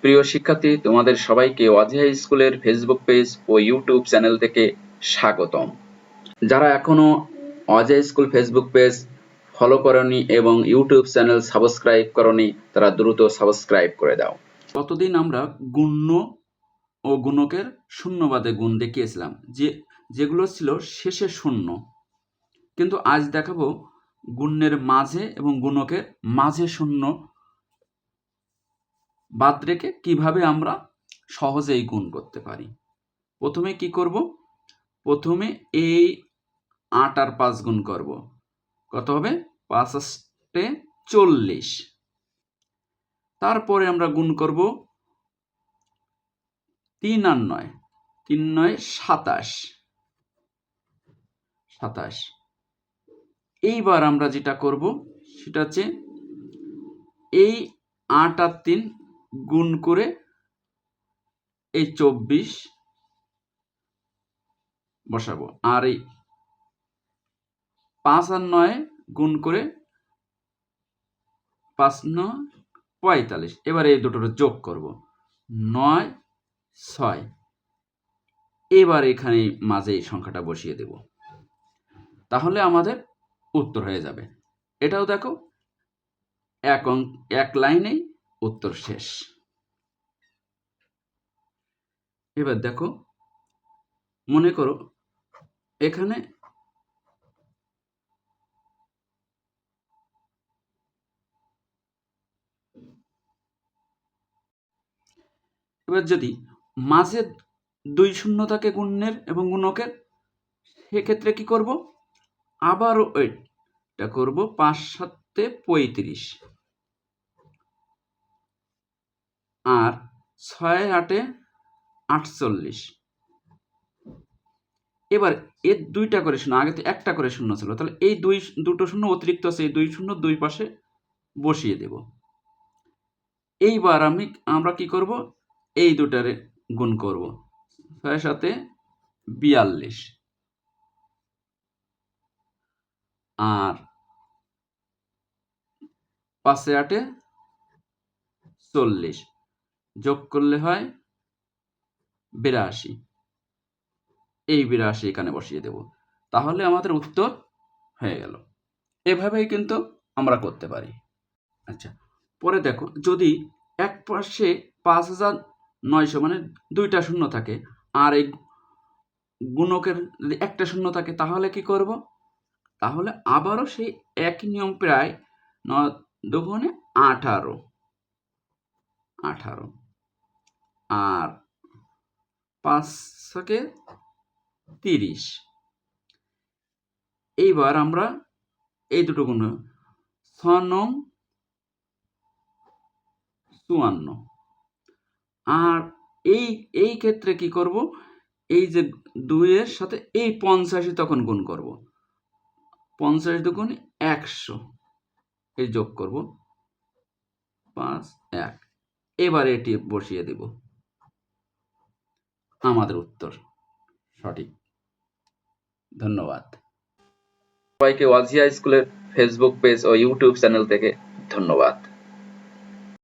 প্রিয় শিক্ষার্থী, তোমাদের সবাইকে ওয়াজিহা স্কুলের ফেসবুক পেজ ও ইউটিউব চ্যানেল থেকে স্বাগতম। যারা এখনো Wajiha school Facebook page follow করনি এবং ইউটিউব চ্যানেল সাবস্ক্রাইব করনি, তারা দ্রুত সাবস্ক্রাইব করে দাও। গতদিন আমরা গুণ্য ও গুণকের শূন্যবাদে গুণ দেখিয়েছিলাম, যেগুলো ছিল শেষে শূন্য। কিন্তু আজ দেখাবো গুণ্যের মাঝে এবং গুণকের মাঝে শূন্য বাদ রেখে কিভাবে আমরা সহজেই গুণ করতে পারি। প্রথমে কি করব? প্রথমে এই ৮ আর ৫ গুণ করব। কত হবে? ৫ আষ্টে ৪০। তারপরে আমরা গুণ করব ৩ আর ৯, ৩ ৯ ২৭। এইবার আমরা যেটা করব সেটা হচ্ছে এই ৮ আর ৩ গুণ করে এই ২৪ বসাবো, আর এই ৫ আর ৯ গুণ করে ৫ ৯ ৪৫। এবার এই দুটোর যোগ করব, ৯ ৬। এবার এখানে মাঝে এই সংখ্যাটা বসিয়ে দেব, তাহলে আমাদের উত্তর হয়ে যাবে। এটাও দেখো, এক লাইনেই উত্তর শেষ। এবার দেখো, মনে করো এখানে এবার যদি মাঝে ২ শূন্য থাকে গুণ্যের এবং গুণকের, সেক্ষেত্রে কি করব? আবারও এটা করব ৫ ৭ ৩৫ আর ৬ ৮ ৪৮। এবার এর ২টা করে শূন্য, আগে তো একটা করে শূন্য ছিল, তাহলে এই দুটো শূন্য অতিরিক্ত আছে, এই ২ শূন্য ২ পাশে বসিয়ে দেব। এইবার আমরা কি করব? এই দুটারে গুণ করব, ৬ ৭ ৪২ আর ৫ ৮ ৪০, যোগ করলে হয় ৮২। এই ৮২ এখানে বসিয়ে দেব, তাহলে আমাদের উত্তর হয়ে গেল। এভাবেই কিন্তু আমরা করতে পারি। আচ্ছা, পরে দেখো, যদি এক পাশে ৫,৯০০ মানে ২টা শূন্য থাকে আর এই গুণকের একটা শূন্য থাকে, তাহলে কি করব? তাহলে আবারও সেই একই নিয়ম, প্রায় ৯ দুগুণে ১৮ আর ৫ ছকে ৩০। এইবার আমরা এই দুটো গুণ ৬ ৯ ৫৪ আর এই ক্ষেত্রে কি করব? এই যে ২ এর সাথে এই ৮৫ তখন গুণ করব, ৫০ দুগুণ ১০০, এই যোগ করব ৫ ১। এবার এটি বসিয়ে দেব, আমাদের উত্তর সঠিক। ধন্যবাদ সবাইকে ওয়াজিহা স্কুলের ফেসবুক পেজ ও ইউটিউব চ্যানেল থেকে ধন্যবাদ।